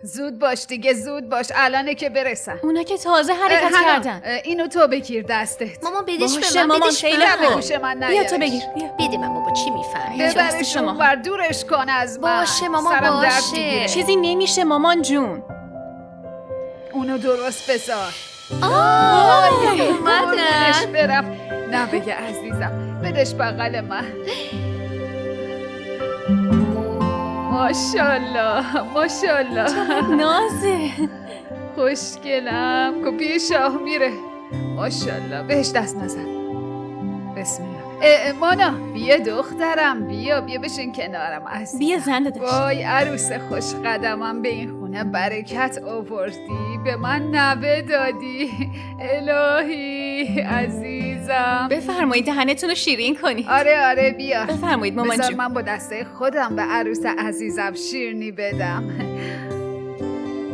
زود باش دیگه، زود باش، الانه که برسن. اونا که تازه حرکت کردن. اینو تو بگیر دستت. مامان بدش باشه به من، مامان، بدش به خیلی من. خوب. گوش من بیا نیارش. تو بگیر، بیا. بده من بابا، چی میفهمی؟ ببرش شما. اونور، دورش کن از من. باشه مامان، سرم درد باشه. میگیره. چیزی نمیشه مامان جون. اونو درست بذار. اومدن. قربونش برم. نه بگه عزیزم، بدش بغل من. ماشالله ماشالله، نازه. خوشگلم. کپی شاه میره. ماشالله، بهش دست نزن. بسم الله. مانا بیا دخترم، بیا بشین کنارم عزیزم. بیا زنده داشت. وای عروس خوش قدمم، به این خونه برکت آوردی، به من نوه دادی. الهی عزیزم. بفرمایید دهنتون رو شیرین کنید. آره بیا. بفرمایید مامان بذار جون. من با دسته خودم به عروس عزیزم شیرنی بدم.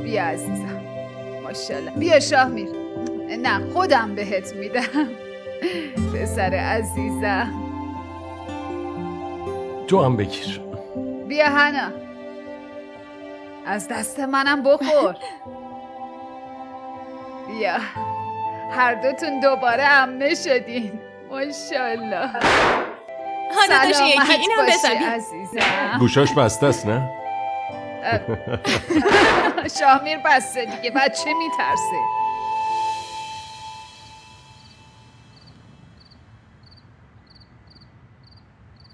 بیا عزیزم. ماشاءالله. بیا شاهمیر. نه خودم بهت میدم. پسر عزیزم. تو هم بگیر. بیا هنا، از دست منم بخور. بیا، هر دوتون دوباره عمه شدین. ماشاءالله. حالا داشت یکی سلامت این هم باشی بزنی. عزیزم. گوشاش بسته است نه؟ شاهمیر بسته دیگه، بچه میترسه.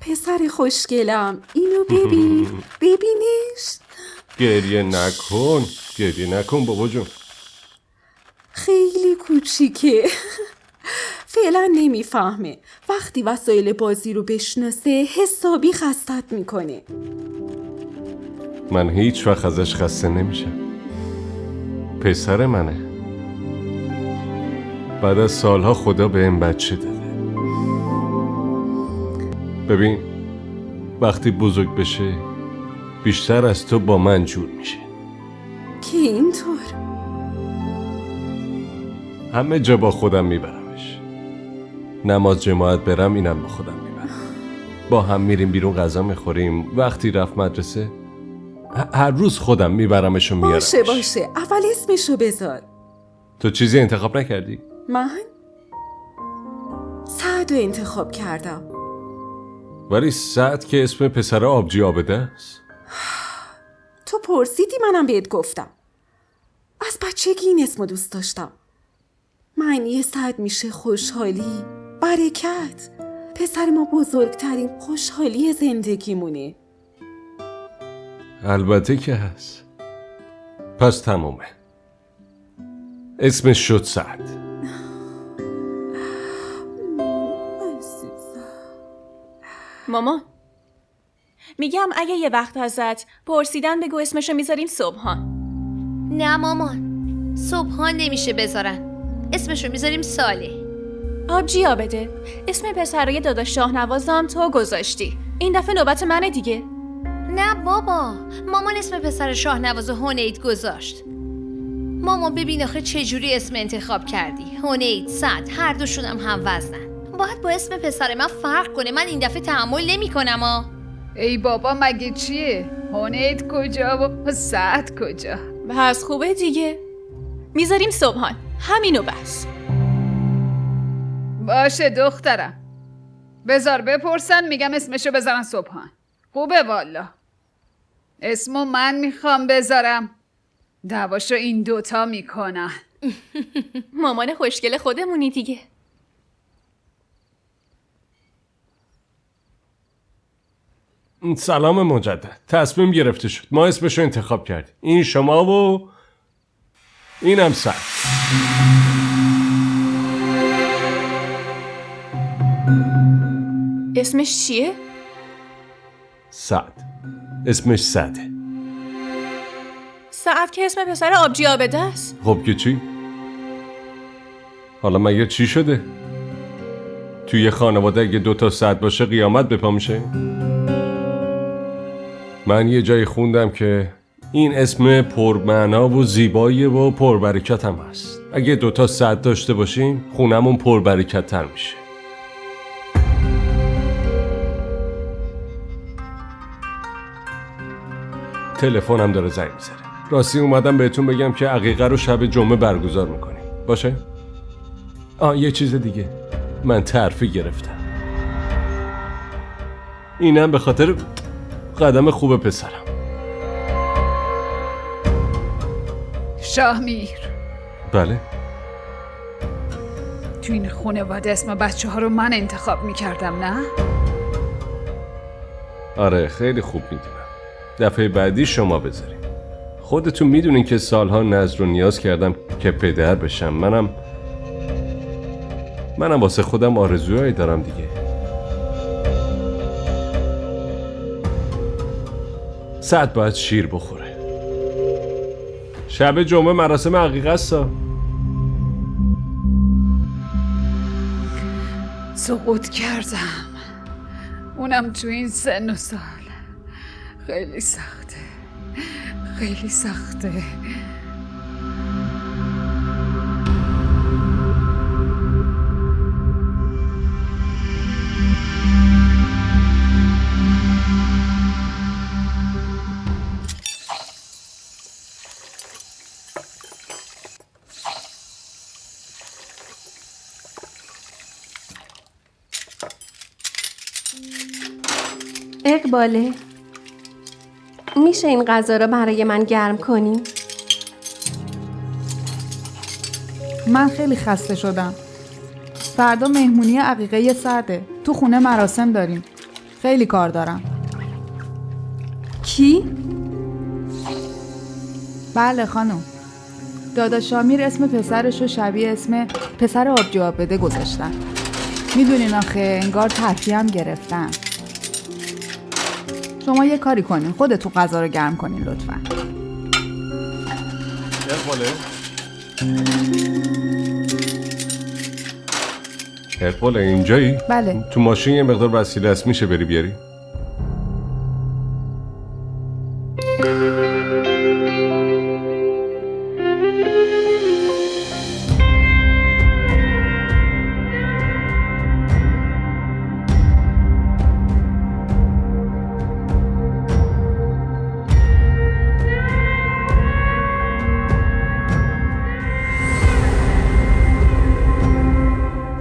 پسر خوشگلم، اینو ببین. ببینش. گریه نکن بابا جون. خیلی کوچیکه. فعلا نمیفهمه. وقتی وسایل بازی رو بشناسه حسابی خستت میکنه. من هیچ وقت ازش خسته نمیشم. پسر منه. بعد از سالها خدا به این بچه داده. ببین وقتی بزرگ بشه بیشتر از تو با من جور میشه. که اینطور؟ همه جا با خودم میبرمش. نماز جماعت برم اینم با خودم میبرم. با هم میریم بیرون غذا میخوریم. وقتی رفت مدرسه هر روز خودم میبرمش و میارمش. باشه اول اسمشو بذار. تو چیزی انتخاب نکردی؟ من؟ سعدو انتخاب کردم. ولی سعد که اسم پسر آبجی آبده است. تو پرسیدی منم بهت گفتم. از بچگی این اسمو دوست داشتم. معنی سعد میشه خوشحالی، برکت. پسر ما بزرگترین خوشحالی زندگیمونه. البته که هست. پس تمومه. اسمش شد سعد. مامان میگم اگه یه وقت ازت پرسیدن بگو اسمشو میذاریم سبحان. نه مامان، صبحان نمیشه بذارن. اسمشو میذاریم صالح. آبجی آبده. اسم پسرای داداش شاهنوازم تو گذاشتی. این دفعه نوبت منه دیگه. نه بابا، مامان اسم پسر شاهنواز هنید گذاشت. مامان ببین آخه چجوری اسم انتخاب کردی. هنید، سعد، هر دوشونم هم وزنن. باید با اسم پسر من فرق کنه. من این دفعه تحمل نمی کنم. ای بابا مگه چیه؟ هنید کجا و سعد کجا؟ بس خوبه دیگه. میذاریم سبحان. همینو بس. باشه دخترم، بذار بپرسن، میگم اسمشو بذارن سبحان. خوبه والا. اسمو من میخوام بذارم، دعواشو این دوتا میکنن. مامان خوشگل خودمونی دیگه. سلام مجدد. تصمیم گرفته شد. ما اسمشو انتخاب کردیم. این شما و اینم سعد. اسمش چیه؟ سعد. اسمش سعده. سعد که اسم پسر آبجی آبده است. خب که چی؟ حالا مگه چی شده؟ توی یه خانواده اگه 2 سعد باشه قیامت به پا میشه؟ من یه جایی خوندم که این اسم پرمعنا و زیبایی و پربرکت هم هست. اگه 2 سعد داشته باشیم خونمون پربرکت تر میشه. تلفنم داره زنگ میزنه. راستی اومدم بهتون بگم که عقیقه رو شب جمعه برگزار میکنیم. باشه؟ یه چیز دیگه، من ترفیع گرفتم. اینم به خاطر قدم خوب پسرم. شاهمیر، بله؟ تو این خانواده اسم بچه ها رو من انتخاب میکردم، نه؟ آره خیلی خوب میدونم. دفعه بعدی شما بذارین. خودتون میدونین که سالها نذر و نیاز کردم که پدر بشم. منم واسه خودم آرزوهایی دارم دیگه. سعد باید شیر بخوره. شب جمعه مراسم عقیقه است. سقوط کردم، اونم تو این سن و سال. خیلی سخته، خیلی سخته. اقباله، میشه این غذا رو برای من گرم کنی؟ من خیلی خسته شدم. فردا مهمونی عقیقه سعده. تو خونه مراسم داریم. خیلی کار دارم. کی؟ بله خانم. دادا شامیر اسم پسرش رو شبیه اسم پسر آبجو آب بده گذاشتن. میدونین آخه انگار ترفیع هم گرفتن. شما یه کاری کنین، خودتون غذا رو گرم کنین لطفاً. اقباله اینجایی؟ بله. تو ماشین یه مقدار وسیله است، میشه بری بیاری؟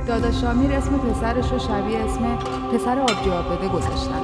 دادا شامیر اسم پسرش رو شبیه اسم پسر آبجو آب بده گذاشتن.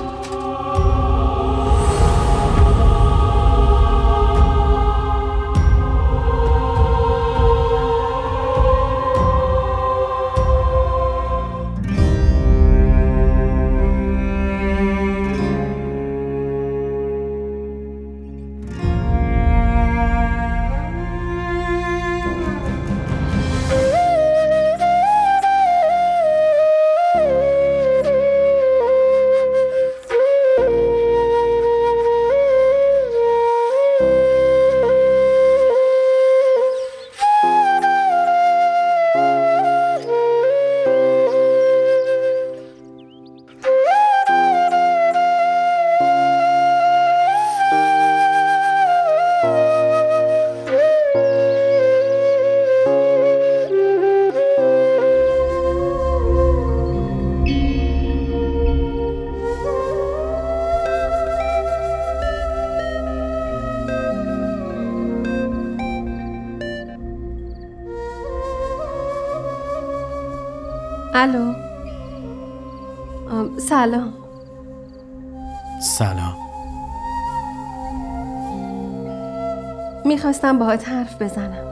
الو. سلام. سلام. میخواستم باهات حرف بزنم.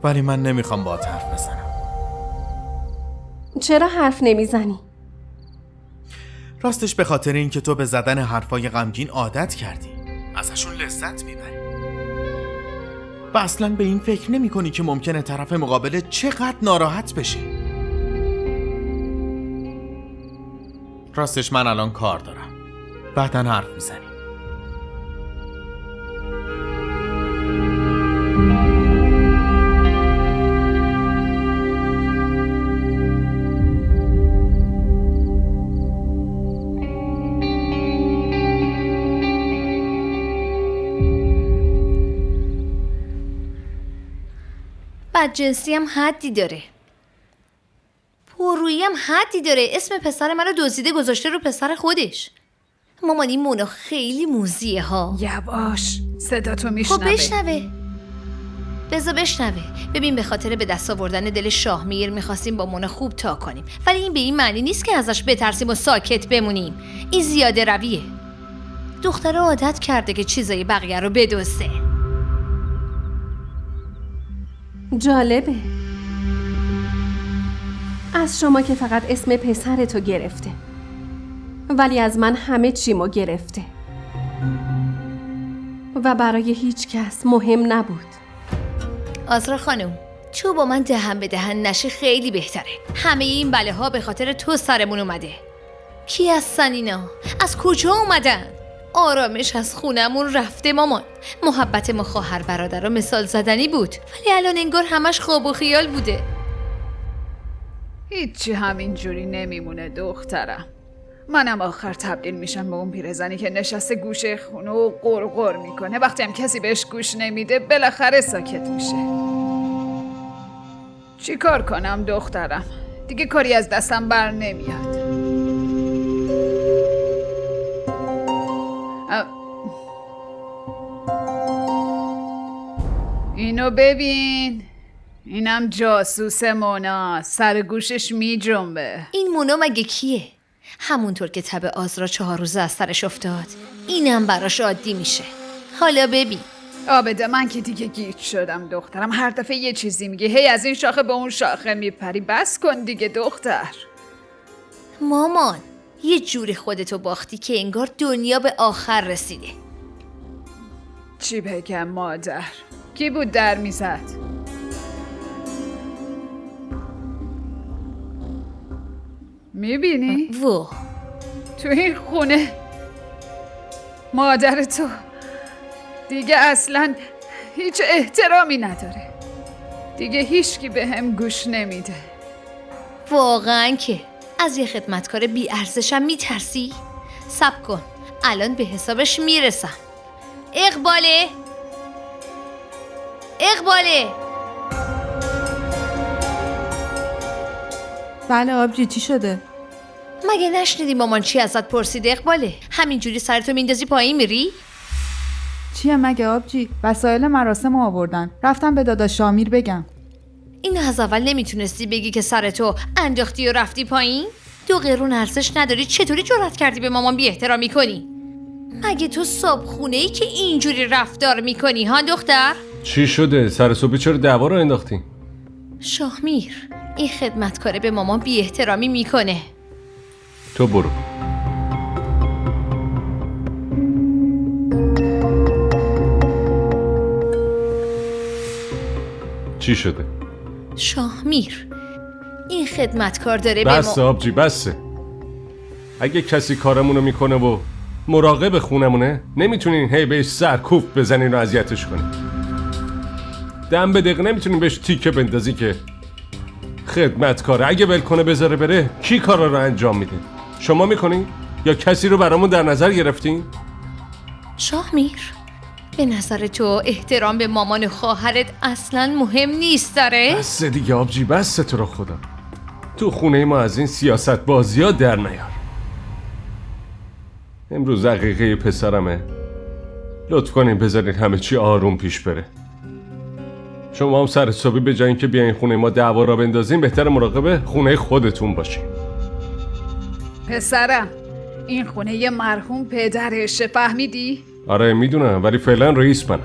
ولی من نمیخوام باهات حرف بزنم. چرا حرف نمیزنی؟ راستش به خاطر این که تو به زدن حرفای غمگین عادت کردی، ازشون لذت میبری و اصلا به این فکر نمی کنی که ممکنه طرف مقابل چقدر ناراحت بشه. راستش من الان کار دارم، بعدن حرف میزنیم. بدجنسی هم حدی داره، پررویی هم حدی داره. اسم پسر منو دزدیده گذاشته رو پسر خودش. مامان این مونا خیلی موزیه ها. یواش، صدا تو خب میشنوه. بشنوه. بذار بشنوه. ببین به خاطر به دست آوردن دل شاهمیر میخواستیم با مونا خوب تا کنیم، ولی این به این معنی نیست که ازش بترسیم و ساکت بمونیم. این زیاده رویه. دختره عادت کرده که چیزای بقیه رو بدزده. جالبه. از شما که فقط اسم پسرتو گرفته، ولی از من همه چیمو گرفته و برای هیچ کس مهم نبود. آزرا خانم، تو با من دهن به دهن نشی خیلی بهتره. همه این بله ها به خاطر تو سرمون اومده. کی هستن اینا؟ از کجا اومدن؟ آرامش از خونمون رفته مامان. محبت ما خواهر برادر رو مثال زدنی بود، ولی الان انگار همش خواب و خیال بوده. هیچی همین جوری نمیمونه دخترم. منم آخر تبدیل میشم به اون پیرزنی که نشسته گوشه خونه و قرقر میکنه. وقتی هم کسی بهش گوش نمیده بالاخره ساکت میشه. چی کار کنم دخترم؟ دیگه کاری از دستم بر نمیاد. اینو ببین، اینم جاسوس مونا، سر گوشش می جنبه. این مونا مگه کیه؟ همونطور که تب آزرا 4 روزه از سرش افتاد، اینم براش عادی میشه. حالا ببین. آبده من که دیگه گیج شدم دخترم. هر دفعه یه چیزی میگه، هی از این شاخه به اون شاخه میپری. بس کن دیگه دختر. مامان، یه جوری خودتو باختی که انگار دنیا به آخر رسیده. چی بگم مادر؟ کی بود در میزد؟ میبینی؟ تو این خونه مادر تو دیگه اصلا هیچ احترامی نداره. دیگه هیچکی به هم گوش نمیده. واقعا که از یه خدمتکار بی ارزشم میترسی؟ صبر کن، الان به حسابش میرسم. اقباله بله آبجی، چی شده؟ مگه نشنیدی مامان چی ازت پرسید؟ اقباله همینجوری سرتو میندازی پایین میری؟ چیه مگه آبجی؟ وسایل مراسم آوردن، رفتم به دادا شامیر بگم. اینو از اول نمیتونستی بگی که سرتو انداختی و رفتی پایین؟ 2 قرون ارزش نداری، چطوری جرأت کردی به مامان بی احترامی کنی؟ مگه تو صبحخونه‌ای که اینجوری رفتار میکنی ها دختر؟ چی شده؟ سر صبحی چرا دعوا رو انداختی؟ شاهمیر، این خدمتکاره به مامان بی احترامی میکنه. تو برو. چی شده؟ شاهمیر، این خدمتکار داره بسه آبجی بسه. اگه کسی کارمونو میکنه و مراقب خونمونه، نمیتونین هی بهش سرکوف بزنین و اذیتش کنین. دم به دقیقه نمیتونین بهش تیکه بندازی که خدمتکاره. اگه ول کنه بذاره بره، کی کارا رو انجام میده؟ شما میکنین؟ یا کسی رو برامون در نظر گرفتین؟ شاهمیر، به نظر تو احترام به مامان و خواهرت اصلا مهم نیست داره؟ بس دیگه آبجی، بس تو رو خدا. تو خونه ما از این سیاست بازی ها در نیار. امروز عقیقه پسرمه. لطف کنین بذارین همه چی آروم پیش بره. شما هم سر صبحی به جای اینکه بیاین خونه ما دعوا را بندازین، بهتر مراقب خونه خودتون باشین. پسرم، این خونه یه مرحوم پدرشه، فهمیدی؟ آره میدونم، ولی فعلا رئیس منم.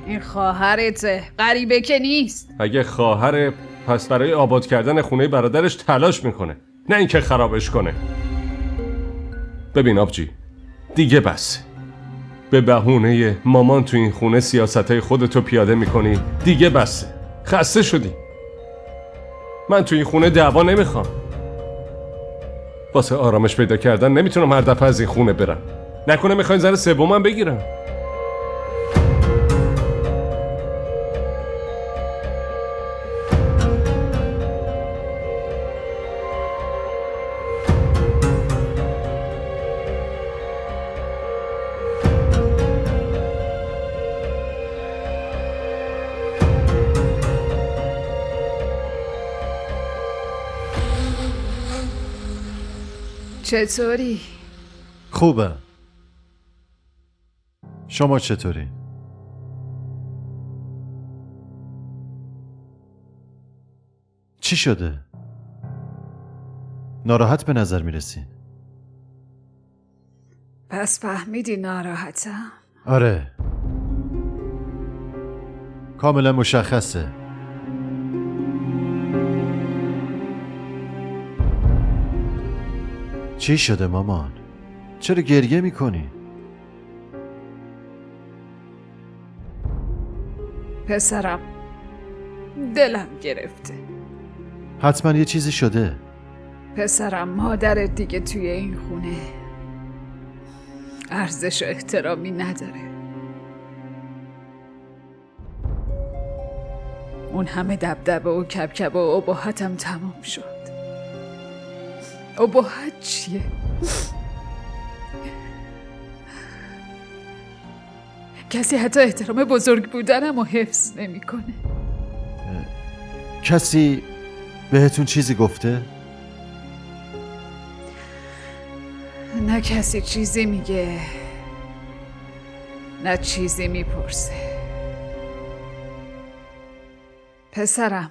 این خواهرته، غریبه که نیست. اگه خواهره، پس برای آباد کردن خونه برادرش تلاش میکنه، نه اینکه خرابش کنه. ببین آبجی، دیگه بس. به بهونه مامان تو این خونه سیاستای خودتو پیاده میکنی. دیگه بسه. خسته شدی. من تو این خونه دعوا نمیخوام. واسه آرامش پیدا کردن نمیتونم هر دفعه از این خونه برم. نکنه میخواین زن سومم بگیرم. چطوری؟ خوبم. شما چطوری؟ چی شده؟ ناراحت به نظر میرسین. پس فهمیدی ناراحتم؟ آره، کاملا مشخصه. چی شده مامان؟ چرا گریه میکنی؟ پسرم دلم گرفته. حتما یه چیزی شده. پسرم مادرت دیگه توی این خونه ارزش و احترامی نداره. اون همه دبدبه و کبکبه و اباحتم تمام شد. اباحت چیه؟ کسی حتی احترام بزرگ بودنم رو حفظ نمی‌کنه. کسی بهتون چیزی گفته؟ نه کسی چیزی میگه، نه چیزی میپرسه. پسرم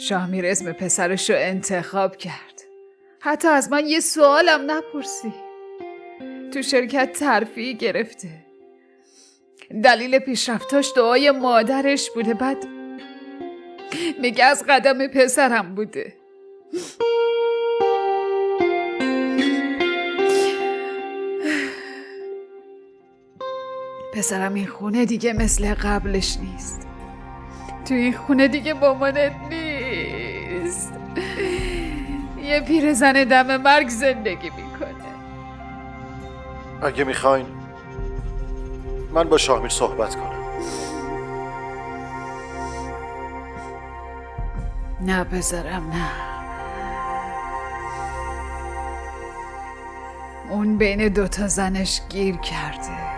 شاهمیر اسم پسرشو انتخاب کرد. حتی از من یه سوالم نپرسی. تو شرکت ترفیعی گرفته. دلیل پیشرفتاش دعای مادرش بوده. بعد میگه از قدم پسرم بوده. پسرم این خونه دیگه مثل قبلش نیست. تو این خونه دیگه مامانت نیست. یه پیرزن دم مرگ زندگی میکنه. اگه میخواین من با شاهمیر صحبت کنم. نه پسرم نه. اون بین دوتا زنش گیر کرده.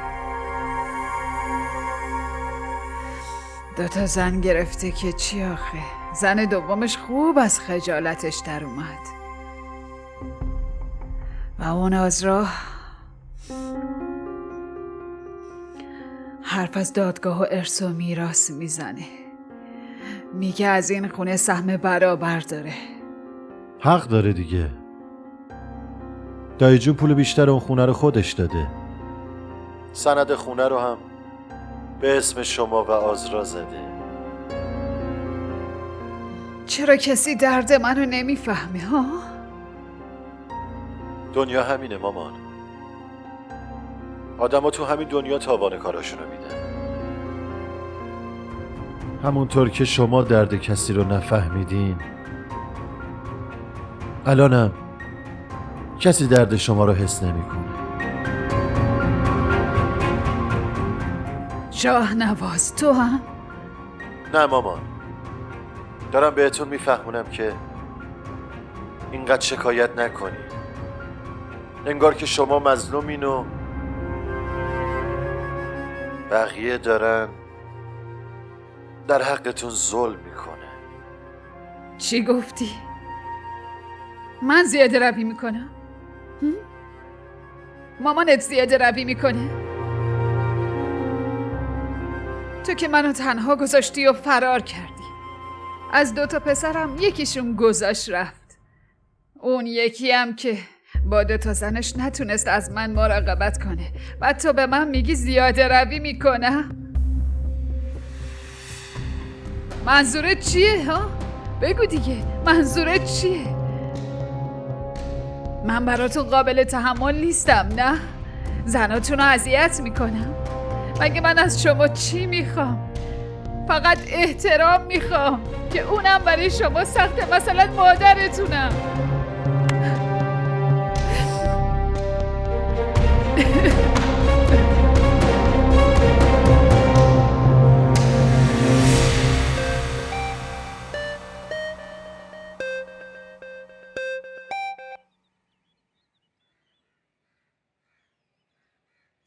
دوتا زن گرفته که چی آخه؟ زن دومش خوب از خجالتش در اومد و اون آزرا حرف از دادگاه و ارث و میراث میزنه. میگه از این خونه سهم برابر داره. حق داره دیگه. دایی جون پول بیشتر اون خونه رو خودش داده. سند خونه رو هم به اسم شما و آزرا زده. چرا کسی درد منو نمیفهمه ها؟ دنیا همینه مامان. آدما تو همین دنیا تاوان کاراشونو میدن. همونطور که شما درد کسی رو نفهمیدین، الانم کسی درد شما رو حس نمیکنه. شاهنواز تو هم؟ نه مامان، دارم بهتون میفهمونم که اینقدر شکایت نکنید. انگار که شما مظلومین و بقیه دارن در حقتون ظلم میکنه. چی گفتی؟ من زیاده روی میکنم؟ مامانت زیاده روی میکنه؟ تو که منو تنها گذاشتی و فرار کردی. از دوتا پسرم یکیشون گذاشت رفت. اون یکی هم که با دوتا زنش نتونست از من مراقبت کنه. بعد تو به من میگی زیاده روی میکنم؟ منظورت چیه ها؟ بگو دیگه منظورت چیه؟ من براتون قابل تحمل نیستم نه؟ زناتون رو اذیت میکنم؟ مگه من از شما چی میخوام؟ فقط احترام میخوام که اونم برای شما سخته، مثلا مادرتونم.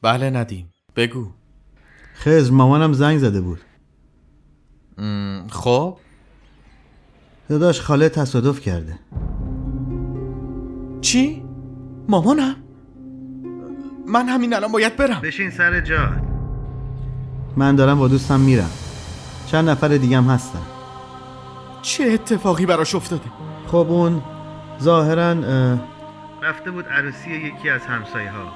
بله ندیم بگو. خضر مامانم زنگ زده بود. خب داداش خاله تصادف کرده. چی؟ مامانم؟ من همین الان باید برم. بشین سر جات. من دارم با دوستم میرم. چند نفر دیگم هستن. چه اتفاقی براش افتاده؟ خب اون ظاهرا رفته بود عروسی یکی از همسایه ها.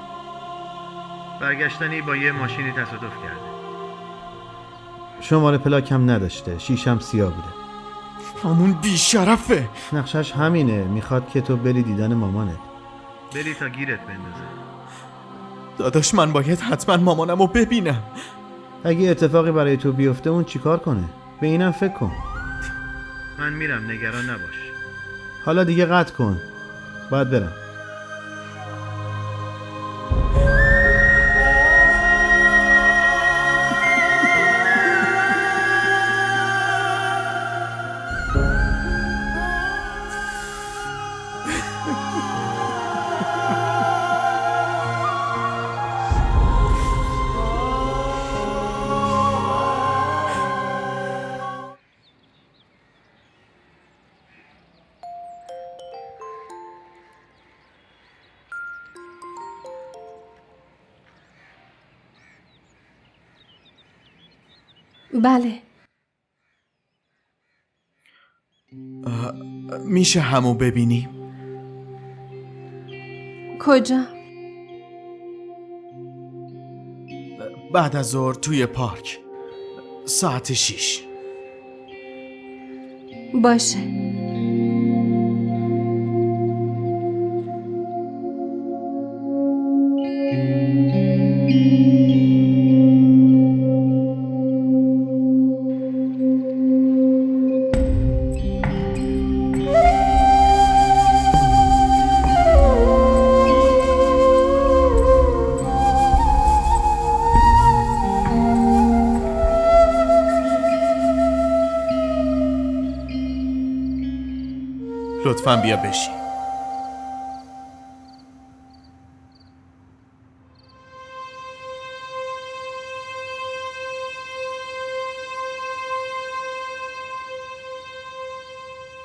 برگشتنی با یه ماشینی تصادف کرده. شماره پلاک هم نداشته. شیشم سیاه بوده. همون بیشرفه. نقشش همینه. میخواد که تو بری دیدن مامانت. بری تا گیرت بندازه. داداش من باید حتما مامانم رو ببینم. اگه اتفاقی برای تو بیفته اون چیکار کنه؟ به اینم فکر کن. من میرم، نگران نباش. حالا دیگه قطع کن. باید برم. بله. میشه همو ببینیم؟ کجا؟ بعد از ظهر توی پارک ساعت 6. باشه. لطفاً بیا بشین.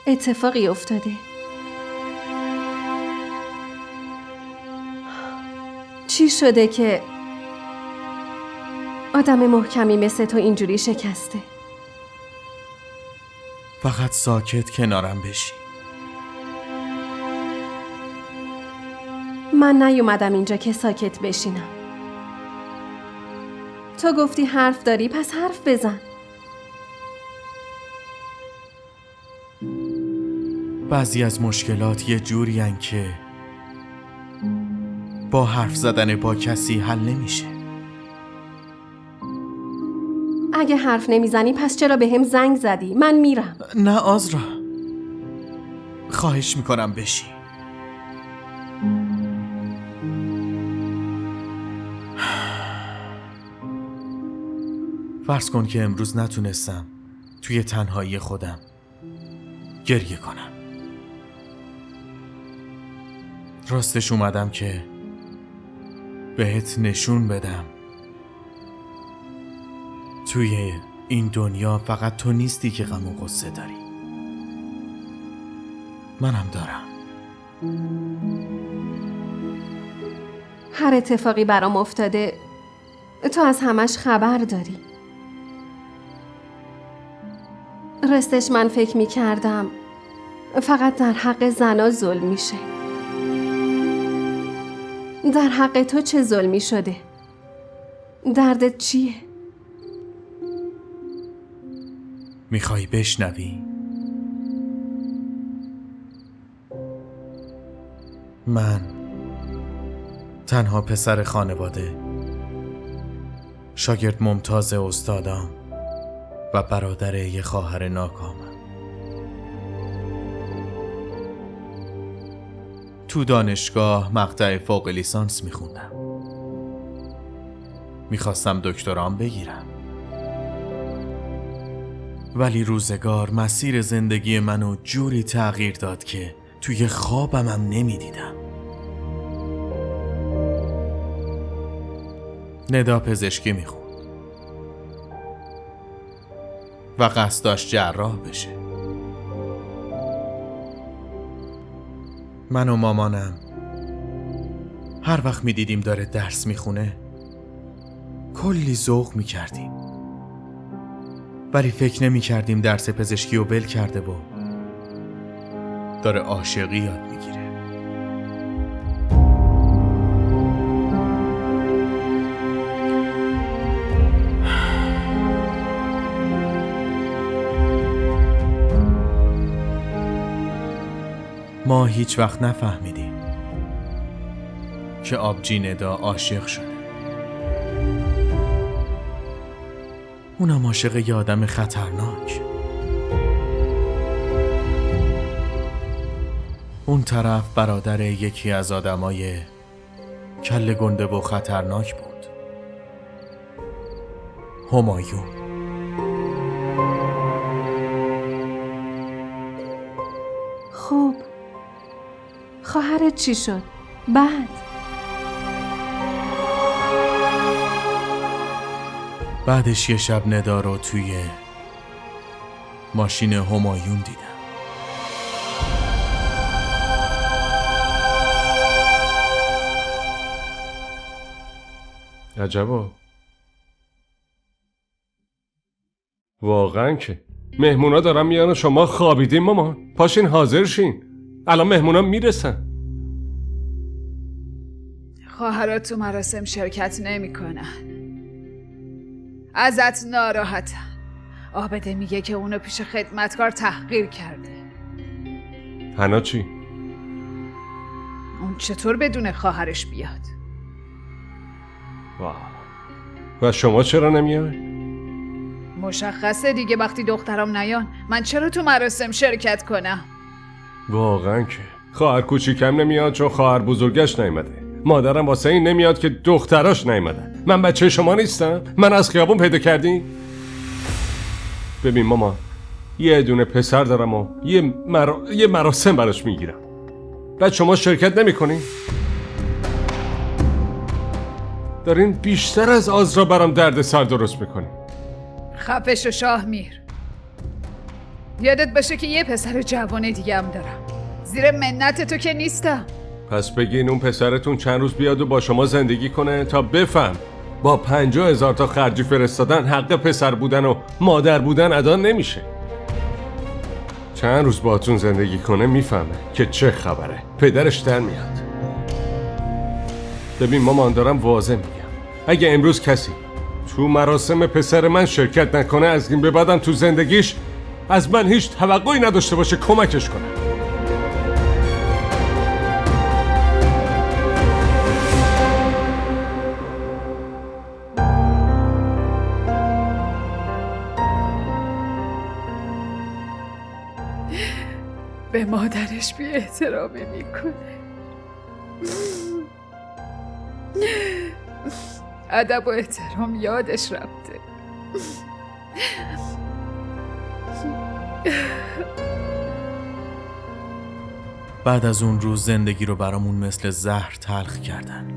اتفاقی افتاده. چی شده که آدم محکمی مثل تو اینجوری شکسته؟ فقط ساکت کنارم بشی. من نیومدم اینجا که ساکت بشینم. تو گفتی حرف داری، پس حرف بزن. بعضی از مشکلات یه جورین که با حرف زدن با کسی حل نمیشه. اگه حرف نمیزنی پس چرا به هم زنگ زدی؟ من میرم. نه آزرا، خواهش میکنم بشی. فرض کن که امروز نتونستم توی تنهایی خودم گریه کنم. راستش اومدم که بهت نشون بدم توی این دنیا فقط تو نیستی که غم و غصه داری. منم دارم. هر اتفاقی برام افتاده تو از همش خبر داری. راستش من فکر می‌کردم فقط در حق زنا ظلم میشه. در حق تو چه ظلمی شده؟ دردت چیه؟ میخوای بشنوی؟ من تنها پسر خانواده، شاگرد ممتاز استادام و برادر یه خواهر ناکامم. تو دانشگاه مقطع فوق لیسانس میخوندم. میخواستم دکترام بگیرم. ولی روزگار مسیر زندگی منو جوری تغییر داد که توی خوابمم نمیدیدم. ندا پزشکی میخوند و قصد داشت جراح بشه. من و مامانم هر وقت میدیدیم داره درس میخونه کلی ذوق میکردیم، ولی فکر نمیکردیم درس پزشکی رو ول کرده و داره عاشقی یاد میگیره. ما هیچ وقت نفهمیدیم که آبجی ندا عاشق شده. اونم عاشق یه آدم خطرناک. اون طرف برادر یکی از آدمای کله گنده و خطرناک بود، همایون. خب خواهرت چی شد؟ بعدش یه شب ندا رو توی ماشین همایون دیدم. عجبا. واقعا که مهمونا دارن میان و شما خوابیدین مامان. پاشین حاضر شین، الان مهمونا میرسن. خواهرات تو مراسم شرکت نمیکنن. ازت ناراحتن. عابده میگه که اونو پیش خدمتکار تحقیر کرده. حنا چی؟ اون چطور بدون خواهرش بیاد؟ واه. و شما چرا نمیای؟ مشخصه دیگه، وقتی دخترام نیان من چرا تو مراسم شرکت کنم؟ واقعا که خواهر کوچیکم نمیاد چون خواهر بزرگش نیومده. مادرم واسه این نمیاد که دختراش نیومدن. من بچه شما نیستم؟ من از خیابون پیدا کردی؟ ببین مامان، یه دونه پسر دارم و یه مراسم براش میگیرم. بعد شما شرکت نمی‌کنی؟ دارین بیشتر از آزرا برام درد سر درست میکنی. خفه شو شاه میر. یادت باشه که یه پسر جوان دیگه هم دارم. زیر منت تو که نیستم. پس بگین اون پسرتون چند روز بیاد و با شما زندگی کنه تا بفهم با 50,000 تا خرجی فرستادن حق پسر بودن و مادر بودن ادا نمیشه. چند روز باهاتون زندگی کنه میفهمه که چه خبره. پدرش در میاد. ببین مامان، دارم واضح میگم، اگه امروز کسی تو مراسم پسر من شرکت نکنه از این به بعدم تو زندگیش از من هیچ توقعی نداشته باشه کمکش کنم. به مادرش بی احترامی میکنه. ادب و احترام یادش رفته. بعد از اون روز زندگی رو برامون مثل زهر تلخ کردن.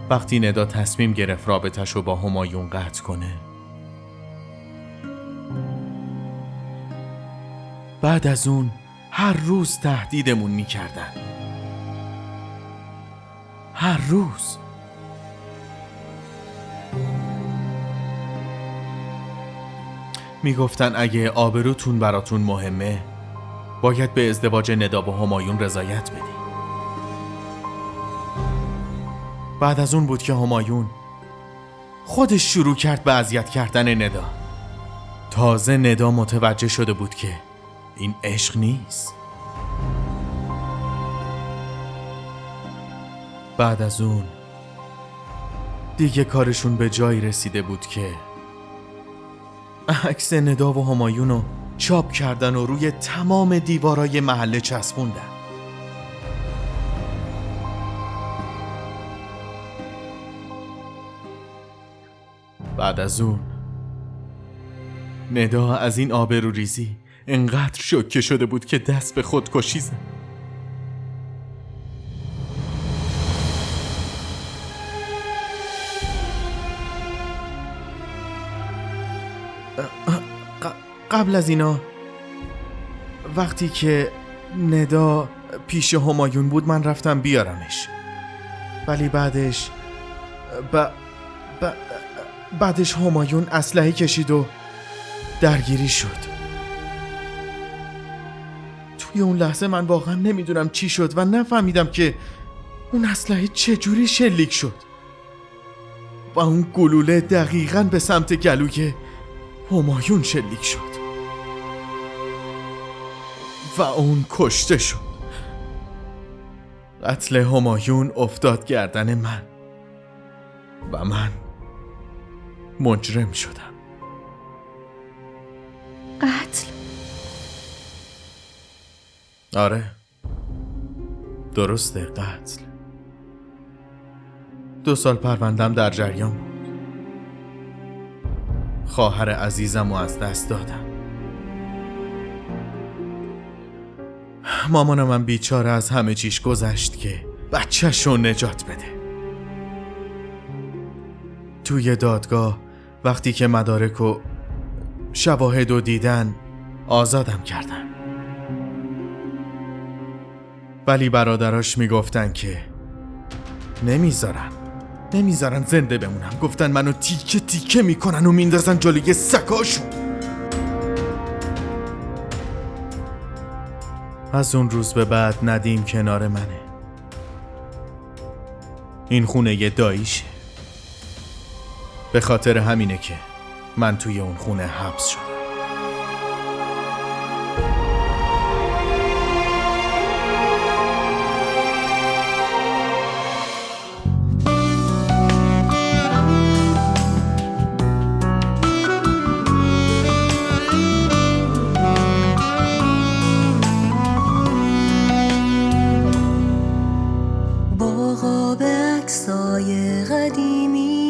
وقتی ندا تصمیم گرفت رابطش رو با همایون قطع کنه، بعد از اون هر روز تهدیدمون میکردن. هر روز. میگفتن اگه آبروتون براتون مهمه باید به ازدواج ندا با همایون رضایت بدی. بعد از اون بود که همایون خودش شروع کرد به اذیت کردن ندا. تازه ندا متوجه شده بود که این عشق نیست. بعد از اون دیگه کارشون به جایی رسیده بود که عکس ندا و همایون رو چاپ کردن و روی تمام دیوارای محله چسبوندن. بعد از اون ندا از این آبروریزی انقدر شوکه شده بود که دست به خودکشی زد. قبل از اینا وقتی که ندا پیش همایون بود، من رفتم بیارمش. ولی بعدش همایون اسلحه کشید و درگیری شد. توی اون لحظه من واقعا نمیدونم چی شد و نفهمیدم که اون اسلحه چجوری شلیک شد و اون گلوله دقیقاً به سمت گلوی همایون شلیک شد و اون کشته شد. قتل همایون افتاد گردن من و من مجرم شدم. قتل؟ آره، درسته، قتل. 2 سال پروندم در جریان بود. خواهر عزیزم رو از دست دادم. مامانم هم بیچاره از همه چیش گذشت که بچه‌ش رو نجات بده. توی دادگاه وقتی که مدارک و شواهد رو دیدن آزادم کردن. ولی برادراش میگفتن که نمیذارن زنده بمونم. گفتن منو تیکه تیکه میکنن و میندازن جلوی سگاشون. از اون روز به بعد ندیم کنار منه. این خونه یه داییشه. به خاطر همینه که من توی اون خونه حبس شدم. با قاب عکسای قدیمی